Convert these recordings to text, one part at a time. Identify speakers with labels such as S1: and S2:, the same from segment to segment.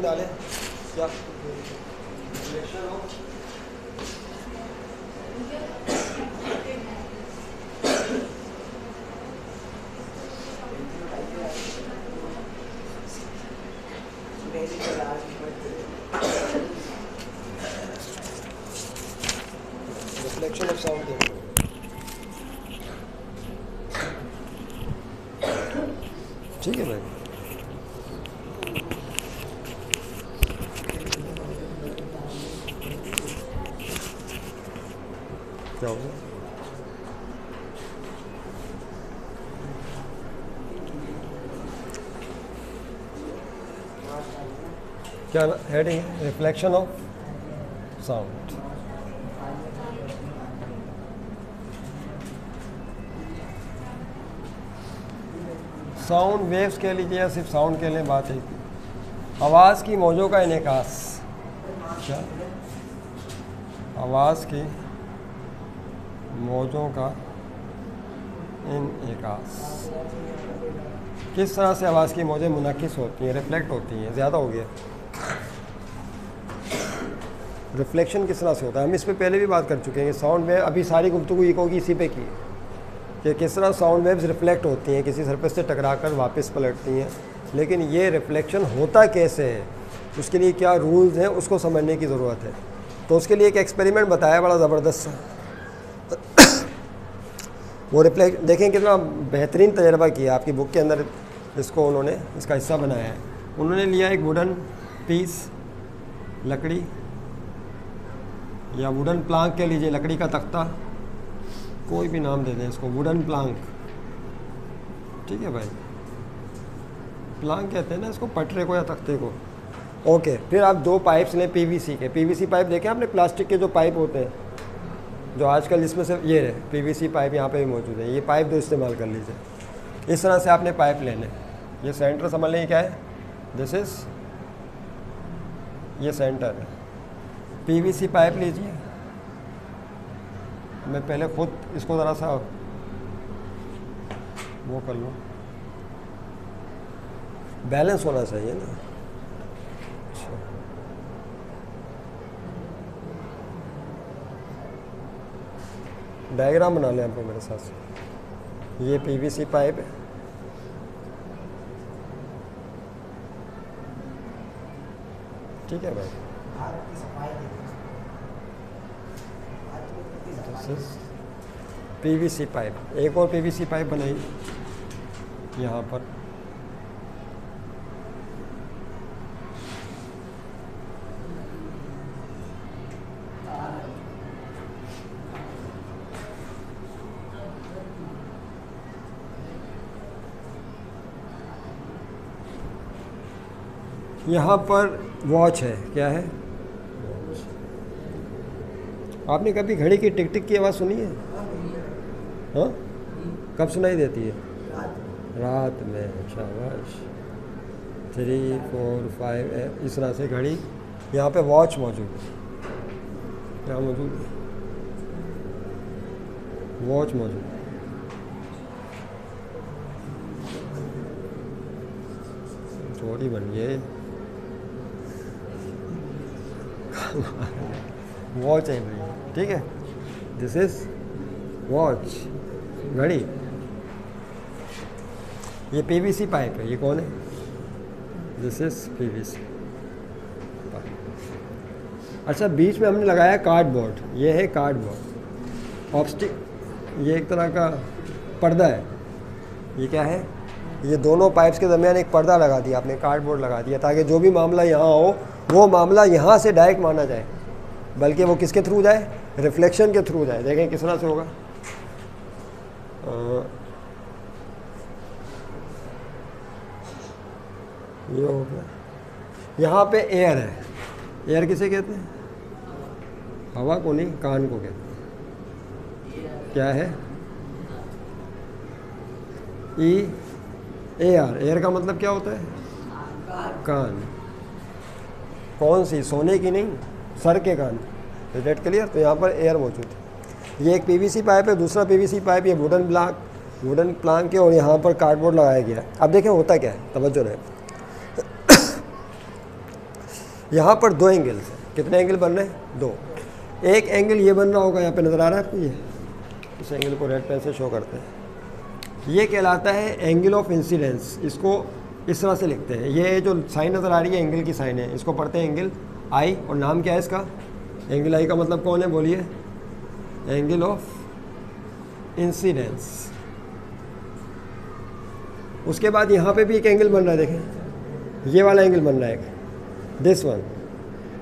S1: Reading डालें क्या reflection हो रिफ्लेक्शन ऑफ साउंड देखो ठीक है भाई। क्या होगा क्या heading reflection of sound. Sound waves के लिए या सिर्फ साउंड के लिए बात है आवाज़ की मौजों का इनेकास। क्या आवाज़ की मौजों का इनेकास किस तरह से आवाज़ की मौजें मुनक्किस होती हैं रिफ्लेक्ट होती हैं। ज़्यादा हो गया रिफ्लेक्शन किस तरह से होता है हम इस पे पहले भी बात कर चुके हैं कि साउंड वेव अभी सारी गुफ्तगू इको की इसी पे की कि किस तरह साउंड वेव्स रिफ्लेक्ट होती हैं किसी सरफेस से टकरा कर वापस पलटती हैं। लेकिन ये रिफ्लेक्शन होता कैसे है उसके लिए क्या रूल्स हैं उसको समझने की ज़रूरत है। तो उसके लिए एक एक्सपेरिमेंट बताया बड़ा ज़बरदस्त सा वो रिफ्लेक्ट देखें कितना बेहतरीन तजर्बा किया आपकी बुक के अंदर इसको उन्होंने इसका हिस्सा बनाया है। उन्होंने लिया एक वुडन पीस लकड़ी या वुडन प्लांक कह लीजिए लकड़ी का तख्ता कोई भी नाम दे दें इसको वुडन प्लांक ठीक है भाई प्लांक कहते हैं ना इसको पटरे को या तख्ते को। ओके फिर आप दो पाइप्स लें पीवीसी के पीवीसी पाइप देखें आपने प्लास्टिक के जो पाइप होते हैं जो आजकल इसमें से ये है पीवीसी पाइप यहाँ पे भी मौजूद है ये पाइप दो इस्तेमाल कर लीजिए। इस तरह से आपने पाइप लेने ये सेंटर समझ लें क्या है दिस इज़ ये सेंटर है पीवीसी पाइप लीजिए। मैं पहले खुद इसको ज़रा सा वो कर लूँ बैलेंस होना चाहिए ना। अच्छा डायग्राम बना लें आपको मेरे साथ ये पीवीसी पाइप है ठीक है भाई पीवीसी पाइप एक और पीवीसी पाइप बनाई यहाँ पर यहाँ पर वॉच है क्या है आपने कभी घड़ी की टिक टिक की आवाज़ सुनी है हाँ कब सुनाई देती है रात में। शाबाश 3 4 5 इस तरह से घड़ी यहाँ पे वॉच मौजूद है क्या मौजूद है वॉच मौजूद है। थोड़ी बन गई वॉच है भाई ठीक है दिस इज वॉच घड़ी ये पीवीसी पाइप है ये कौन है दिस इज पीवीसी। अच्छा बीच में हमने लगाया कार्डबोर्ड ये है कार्डबोर्ड ऑब्स्टिक ये एक तरह का पर्दा है ये क्या है ये दोनों पाइप्स के दरमियान एक पर्दा लगा दिया आपने कार्डबोर्ड लगा दिया ताकि जो भी मामला यहाँ हो वो मामला यहाँ से डायरेक्ट माना जाए बल्कि वो किसके थ्रू जाए रिफ्लेक्शन के थ्रू जाए। देखें किस तरह से होगा ये हो गया यहाँ पे एयर है एयर किसे कहते हैं हवा को नहीं कान को कहते हैं क्या है एयर एयर का मतलब क्या होता है कान कौन सी सोने की नहीं सर के कान रेड क्लियर। तो यहाँ पर एयर मौजूद है ये एक पीवीसी पाइप है दूसरा पीवीसी पाइप ये वुडन प्लांक है और यहाँ पर कार्डबोर्ड लगाया गया है। अब देखें होता क्या है तवज्जो रहे यहाँ पर दो एंगल्स हैं, कितने एंगल बन रहे हैं? दो। एक एंगल ये बन रहा होगा, यहाँ पे नज़र आ रहा है आपको, ये इस एंगल को रेड पेन से शो करते हैं, ये कहलाता है एंगल ऑफ इंसिडेंस। इसको इस तरह से लिखते हैं, ये जो साइन नज़र आ रही है एंगल की साइन है, इसको पढ़ते हैं एंगल आई। और नाम क्या है इसका? एंगल आई का मतलब कौन है? बोलिए, एंगल ऑफ इंसिडेंस। उसके बाद यहाँ पे भी एक एंगल बन रहा है, देखें ये वाला एंगल बन रहा है, दिस वन,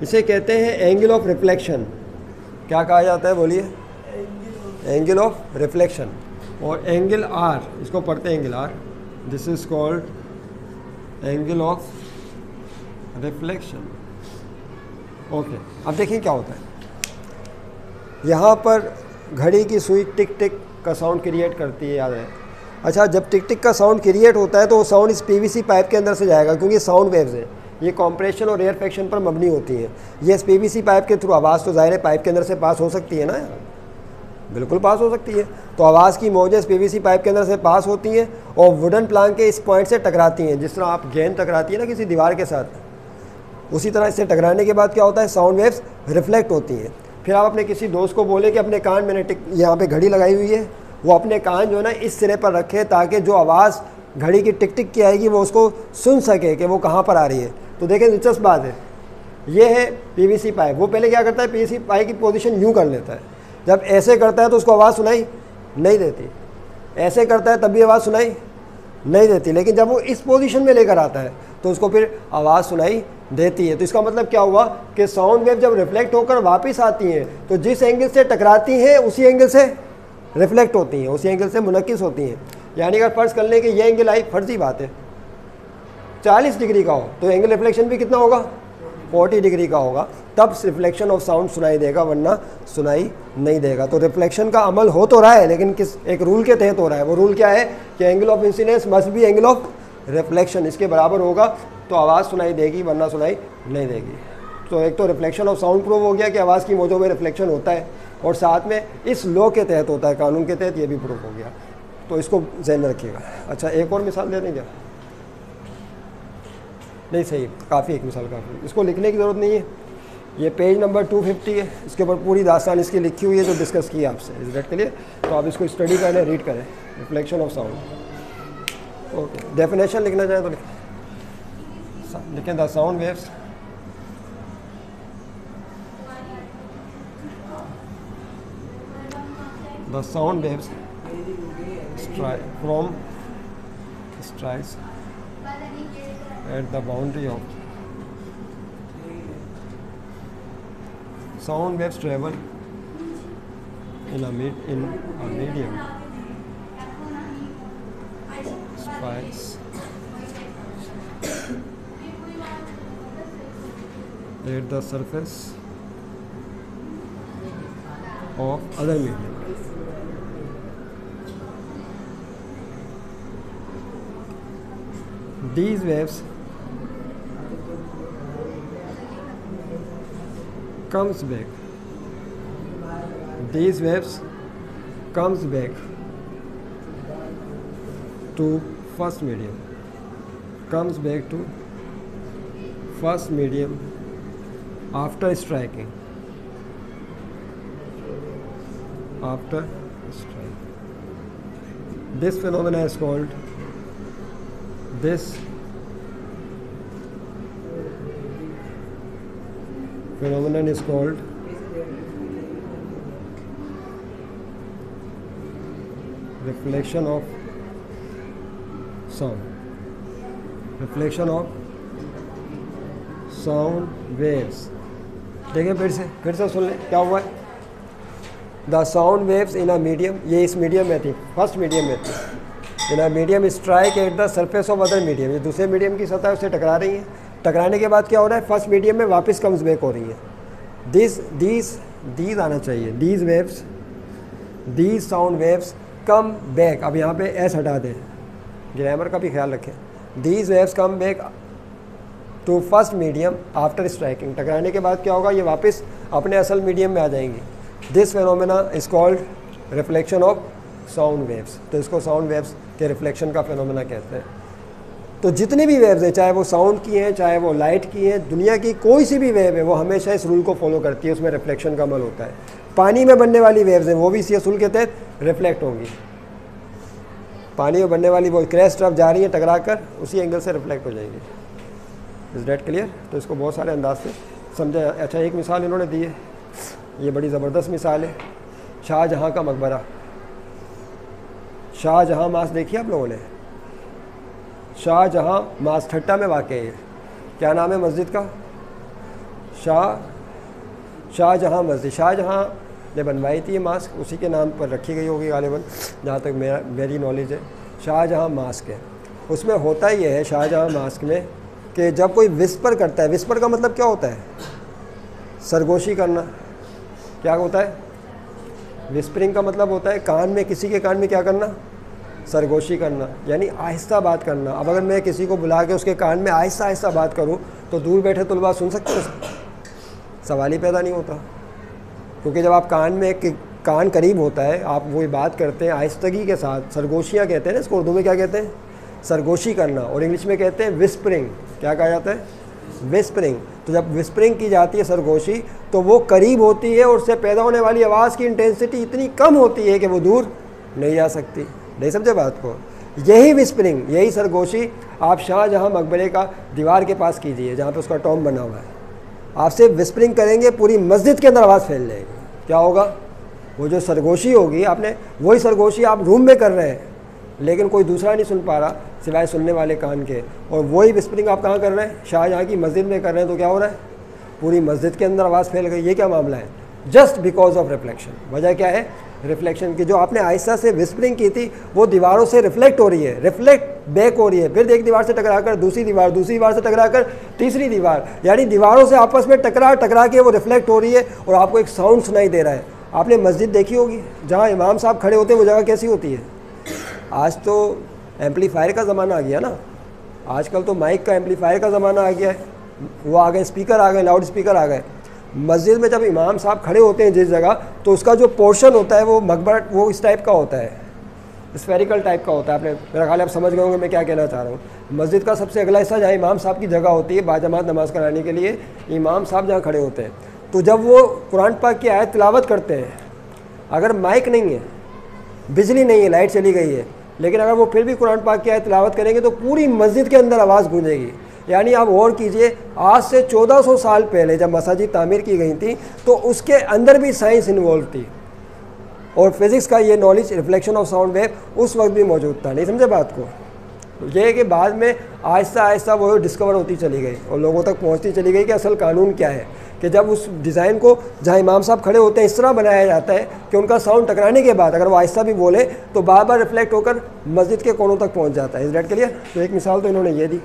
S1: इसे कहते हैं एंगल ऑफ रिफ्लेक्शन। क्या कहा जाता है? बोलिए, एंगल ऑफ रिफ्लेक्शन। और एंगल आर, इसको पढ़ते हैं angle R, this is called angle of reflection. Okay, अब देखिए क्या होता है, यहाँ पर घड़ी की सुई टिक टिक का साउंड क्रिएट करती है, याद है? अच्छा, जब टिक टिक का साउंड क्रिएट होता है तो वो साउंड इस पीवीसी पाइप के अंदर से जाएगा, क्योंकि साउंड वेव्स हैं, ये कंप्रेशन और एयर फ्रिक्शन पर मबनी होती है। ये इस पीवीसी पाइप के थ्रू, आवाज़ तो ज़ाहिर है पाइप के अंदर से पास हो सकती है ना, बिल्कुल पास हो सकती है। तो आवाज़ की मौजें इस पीवीसी पाइप के अंदर से पास होती हैं और वुडन प्लांक के इस पॉइंट से टकराती हैं। जिस तरह आप गेंद टकराती है ना किसी दीवार के साथ, उसी तरह इससे टकराने के बाद क्या होता है, साउंड वेव्स रिफ्लेक्ट होती हैं। फिर आप अपने किसी दोस्त को बोले कि अपने कान, मैंने यहाँ पे घड़ी लगाई हुई है, वो अपने कान जो है ना इस सिरे पर रखे, ताकि जो आवाज़ घड़ी की टिक टिक की आएगी वो उसको सुन सके कि वो कहाँ पर आ रही है। तो देखें, दिलचस्प बात है, ये है पीवीसी पाइप। वो पहले क्या करता है, पीवीसी पाइप की पोजीशन यूँ कर लेता है, जब ऐसे करता है तो उसको आवाज़ सुनाई नहीं देती, ऐसे करता है तब भी आवाज़ सुनाई नहीं देती, लेकिन जब वो इस पोजीशन में लेकर आता है तो उसको फिर आवाज़ सुनाई देती है। तो इसका मतलब क्या हुआ कि साउंड वेव जब रिफ्लेक्ट होकर वापस आती हैं तो जिस एंगल से टकराती हैं उसी एंगल से रिफ्लेक्ट होती हैं, उसी एंगल से मुनक्किस होती हैं। यानी अगर फ़र्ज़ कर लें कि ये एंगल आई, फर्जी बात है, 40 डिग्री का हो तो एंगल रिफ्लेक्शन भी कितना होगा? 40 डिग्री का होगा, तब रिफ्लेक्शन ऑफ साउंड सुनाई देगा, वरना सुनाई नहीं देगा। तो रिफ्लेक्शन का अमल हो तो रहा है, लेकिन किस एक रूल के तहत हो रहा है। वो रूल क्या है कि angle of incidence must be angle of reflection, इसके बराबर होगा तो आवाज़ सुनाई देगी, वरना सुनाई नहीं देगी। तो एक तो रिफ्लेक्शन ऑफ साउंड प्रूव हो गया कि आवाज़ की मौजों में रिफ्लेक्शन होता है, और साथ में इस लॉ के तहत होता है, कानून के तहत ये भी प्रूव हो गया। तो इसको ध्यान में रखिएगा। अच्छा, एक और मिसाल दे दें क्या? नहीं, सही, काफ़ी, एक मिसाल काफ़ी, इसको लिखने की ज़रूरत नहीं है। ये पेज नंबर 250 है, इसके ऊपर पूरी दास्तान इसकी लिखी हुई है जो डिस्कस की आपसे इस डेट के लिए। तो आप इसको स्टडी करें, रीड करें, reflection of sound. Okay, definition लिखना चाहें तो लिखें, the sound waves strikes at the boundary of sound waves travel in a medium strikes at the surface of other medium. These waves comes back. These waves comes back to first medium. Comes back to first medium after striking. After striking. This phenomena is called. This phenomenon is called reflection of sound. Reflection of sound waves. देखिए फिर से सुन लें क्या हुआ है। The sound waves in a medium, ये इस medium में थी, फर्स्ट मीडियम में थी। In a medium strike at the surface of other medium, ये दूसरे मीडियम की सतह उससे टकरा रही है। टकराने के बाद क्या हो रहा है, फर्स्ट मीडियम में वापस कम्स बैक हो रही है। दीज आना चाहिए, these waves, these sound waves come back. अब यहाँ पे एस हटा दें, ग्रामर का भी ख्याल रखें। These waves come back to first medium after striking. टकराने के बाद क्या होगा, ये वापस अपने असल मीडियम में आ जाएंगी। This phenomena is called reflection of sound waves. तो इसको साउंड वेव्स के रिफ्लेक्शन का फेनोमेना कहते हैं। तो जितनी भी वेव्स हैं, चाहे वो साउंड की हैं, चाहे वो लाइट की हैं, दुनिया की कोई सी भी वेव है, वो हमेशा इस रूल को फॉलो करती है, उसमें रिफ्लेक्शन का अमल होता है। पानी में बनने वाली वेव्स हैं वो भी इसी असूल के तहत रिफ्लेक्ट होंगी। पानी में बनने वाली वो क्रैश तरफ जा रही है, टकरा कर उसी एंगल से रिफ्लेक्ट हो जाएंगी। Is that clear? तो इसको बहुत सारे अंदाज से समझा। अच्छा, एक मिसाल इन्होंने दी है, ये बड़ी ज़बरदस्त मिसाल है, शाहजहाँ का मकबरा। शाहजहाँ मास देखी आप लोगों ने? शाहजहाँ मास ठट्टा में वाक़ है। क्या नाम है मस्जिद का? शाहजहाँ मस्जिद। शाहजहाँ ने बनवाई थी ये मास्क, उसी के नाम पर रखी गई होगी गालिबन, जहाँ तक मेरी नॉलेज है। शाहजहाँ मास्क है। उसमें होता ये है शाहजहाँ मास्क में कि जब कोई विस्पर करता है, विस्पर का मतलब क्या होता है? सरगोशी करना। क्या होता है? विस्परिंग का मतलब होता है कान में, किसी के कान में क्या करना? सरगोशी करना, यानी आहिस्ता बात करना। अब अगर मैं किसी को बुला के उसके कान में आहिस्ता आहिस्ता बात करूं तो दूर बैठे तुलबा सुन सकते हैं? सवाल ही पैदा नहीं होता, क्योंकि जब आप कान में कान करीब होता है, आप वही बात करते हैं आहिस्तगी के साथ। सरगोशियाँ कहते हैं ना इसको, उर्दू में क्या कहते हैं? सरगोशी करना, और इंग्लिश में कहते हैं विस्परिंग। क्या कहा जाता है? विस्परिंग। तो जब विस्परिंग की जाती है सरगोशी, तो वो करीब होती है और उससे पैदा होने वाली आवाज़ की इंटेंसिटी इतनी कम होती है कि वो दूर नहीं जा सकती। नहीं समझे बात को? यही विस्परिंग, यही सरगोशी आप शाहजहाँ मकबरे का दीवार के पास कीजिए, जहाँ पे उसका टॉम बना हुआ है। आपसे विस्परिंग करेंगे, पूरी मस्जिद के अंदर आवाज़ फैल जाएगी। क्या होगा? वो जो सरगोशी होगी, आपने वही सरगोशी आप रूम में कर रहे हैं, लेकिन कोई दूसरा नहीं सुन पा रहा सिवाय सुनने वाले कान के, और वही विस्परिंग आप कहाँ कर रहे हैं? शाहजहाँ की मस्जिद में कर रहे हैं। तो क्या हो रहा है? पूरी मस्जिद के अंदर आवाज़ फैल गई। ये क्या मामला है? Just because of reflection. वजह क्या है? रिफ्लेक्शन की। जो आपने आहिस्ता से विस्परिंग की थी वो दीवारों से रिफ्लेक्ट हो रही है, रिफ्लेक्ट बैक हो रही है, फिर एक दीवार से टकराकर दूसरी दीवार, दूसरी दीवार से टकराकर तीसरी दीवार, यानी दीवारों से आपस में टकरा के वो रिफ्लेक्ट हो रही है और आपको एक साउंड सुनाई दे रहा है। आपने मस्जिद देखी होगी, जहाँ इमाम साहब खड़े होते हैं वो जगह कैसी होती है? आज तो एम्पलीफायर का ज़माना आ गया ना, आजकल तो माइक का एम्पलीफायर का ज़माना आ गया है, वो आ गए, स्पीकर आ गए, लाउड स्पीकर आ गए। मस्जिद में जब इमाम साहब खड़े होते हैं जिस जगह, तो उसका जो पोर्शन होता है वो मकबरा, वो इस टाइप का होता है, स्फेरिकल टाइप का होता है। आपने, मेरा ख्याल है आप समझ गए होंगे मैं क्या कहना चाह रहा हूँ। मस्जिद का सबसे अगला हिस्सा जहाँ इमाम साहब की जगह होती है बाजमात नमाज़ कराने के लिए, इमाम साहब जहाँ खड़े होते हैं, तो जब वो कुरान पाक की आयत तिलावत करते हैं, अगर माइक नहीं है, बिजली नहीं है, लाइट चली गई है, लेकिन अगर वो फिर भी कुरान पाक की आयत तिलावत करेंगे तो पूरी मस्जिद के अंदर आवाज़ गूंजेगी। यानी आप गौर कीजिए, आज से 1400 साल पहले जब मसाजिद तामीर की गई थी तो उसके अंदर भी साइंस इन्वॉल्व थी, और फिज़िक्स का ये knowledge, reflection of sound wave, उस वक्त भी मौजूद था। नहीं समझे बात को? ये है कि बाद में आहिस्ता आहिस्ता वो डिस्कवर होती चली गई और लोगों तक पहुंचती चली गई कि असल कानून क्या है, कि जब उस डिज़ाइन को जहाँ इमाम साहब खड़े होते हैं इस तरह बनाया जाता है कि उनका साउंड टकराने के बाद अगर वो आहिस्ता भी बोले तो बार बार रिफ्लेक्ट होकर मस्जिद के कोनों तक पहुँच जाता है। इस डेट के लिए तो एक मिसाल तो इन्होंने ये दी।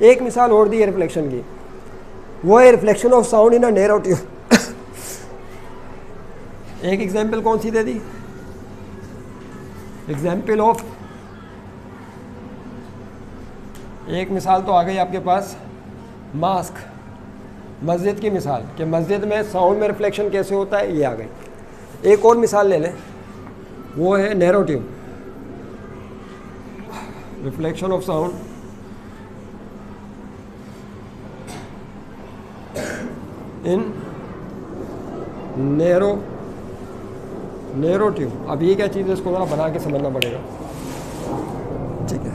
S1: एक मिसाल और दी है रिफ्लेक्शन की, वो है reflection of sound in a narrow tube. एक एग्जाम्पल कौन सी दे दी? एग्जाम्पल ऑफ, एक मिसाल तो आ गई आपके पास, मास्क, मस्जिद की मिसाल कि मस्जिद में साउंड में रिफ्लेक्शन कैसे होता है, ये आ गई। एक और मिसाल ले लें, वो है narrow tube, reflection of sound in narrow tube. अब ये क्या चीज़ है, इसको ज़रा बना के समझना पड़ेगा। ठीक है,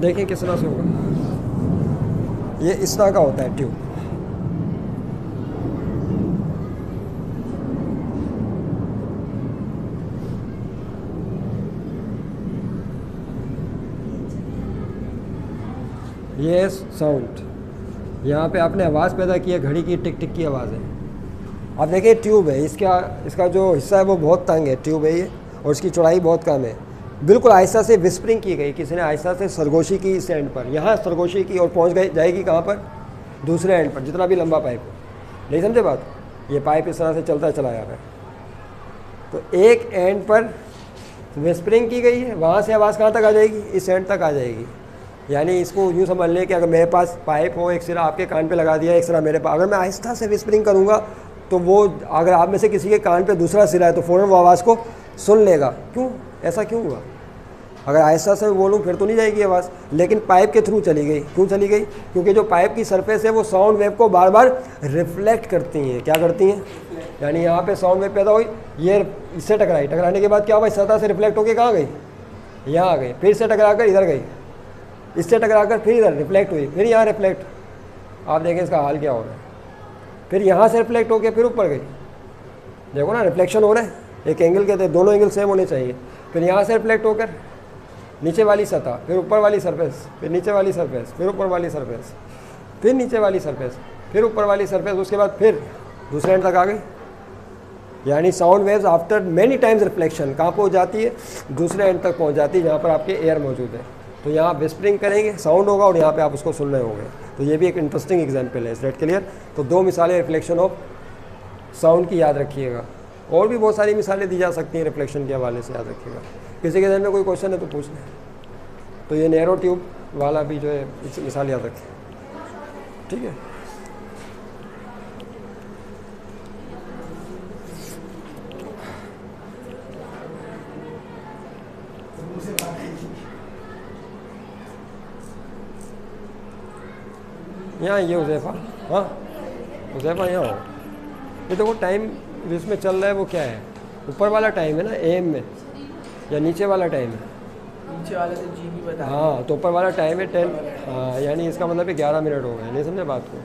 S1: देखें किस तरह से होगा। ये इस तरह का होता है ट्यूब, ये साउंड, यहाँ पे आपने आवाज़ पैदा की है, घड़ी की टिक टिक की आवाज़ है। अब देखिए ट्यूब है, इसका जो हिस्सा है वो बहुत तंग है, ट्यूब है ये, और इसकी चौड़ाई बहुत कम है। बिल्कुल आहिस्ता से विस्परिंग की गई, किसी ने आहिस्ता से सरगोशी की इस एंड पर, यहाँ सरगोशी की और पहुँच जाएगी कहाँ पर? दूसरे एंड पर, जितना भी लंबा पाइप हो। नहीं समझे बात? ये पाइप इस तरह से चलता चला जा रहा है, तो एक एंड पर विस्परिंग की गई है, वहाँ से आवाज़ कहाँ तक आ जाएगी? इस एंड तक आ जाएगी। यानी इसको यूँ समझ लें कि अगर मेरे पास पाइप हो, एक सिरा आपके कान पे लगा दिया, एक सिरा मेरे पास, अगर मैं आहिस्ता से विस्परिंग करूँगा तो वो, अगर आप में से किसी के कान पे दूसरा सिरा है तो फ़ौरन वो आवाज़ को सुन लेगा। क्यों? ऐसा क्यों हुआ? अगर आहिस्ता से बोलूँ फिर तो नहीं जाएगी आवाज़, लेकिन पाइप के थ्रू चली गई। क्यों चली गई? क्योंकि जो पाइप की सरफेस है वो साउंड वेव को बार बार रिफ्लेक्ट करती हैं। क्या करती हैं? यानी यहाँ पे साउंड वेव पैदा हुई, ये इससे टकराई, टकराने के बाद क्या हुआ, सतह से रिफ्लेक्ट होकर कहाँ गई? यहाँ आ गई, फिर से टकराकर इधर गई, इससे टकराकर फिर इधर रिफ्लेक्ट हुई, फिर यहाँ रिफ्लेक्ट। आप देखें इसका हाल क्या हो रहा है। फिर यहाँ से रिफ्लेक्ट होकर फिर ऊपर गई, देखो ना रिफ्लेक्शन हो रहा है। एक एंगल कहते हैं, दोनों एंगल सेम होने चाहिए। फिर यहाँ से रिफ्लेक्ट होकर नीचे वाली सतह, फिर ऊपर वाली सरफेस, फिर नीचे वाली सरफेस, फिर ऊपर वाली सरफेस, फिर नीचे वाली सरफेस, फिर ऊपर वाली सरफेस, उसके बाद फिर दूसरे एंड तक आ गई। यानी sound waves after many times reflection कहाँ पहुँच जाती है? दूसरे एंड तक पहुँच जाती है जहाँ पर आपके एयर मौजूद है। तो यहाँ विस्परिंग करेंगे, साउंड होगा और यहाँ पे आप उसको सुन रहे होंगे। तो ये भी एक इंटरेस्टिंग एग्जांपल है। Red clear? तो 2 मिसालें रिफ्लेक्शन ऑफ साउंड की याद रखिएगा। और भी बहुत सारी मिसालें दी जा सकती हैं रिफ्लेक्शन के हवाले से, याद रखिएगा। किसी के ध्यान में कोई क्वेश्चन है तो पूछ लें। तो ये नैरो ट्यूब वाला भी जो है मिसाल याद रखें, ठीक है। यहाँ ये हुज़ैफ़ा, हाँ हुज़ैफ़ा यहाँ हो। ये देखो टाइम जिसमें चल रहा है वो क्या है? ऊपर वाला टाइम है ना AM में, या नीचे वाला टाइम है?
S2: नीचे वाला तो GB बता।
S1: हाँ, तो ऊपर वाला टाइम है 10, हाँ, यानी इसका मतलब 11 मिनट हो गए। नहीं समझे बात को?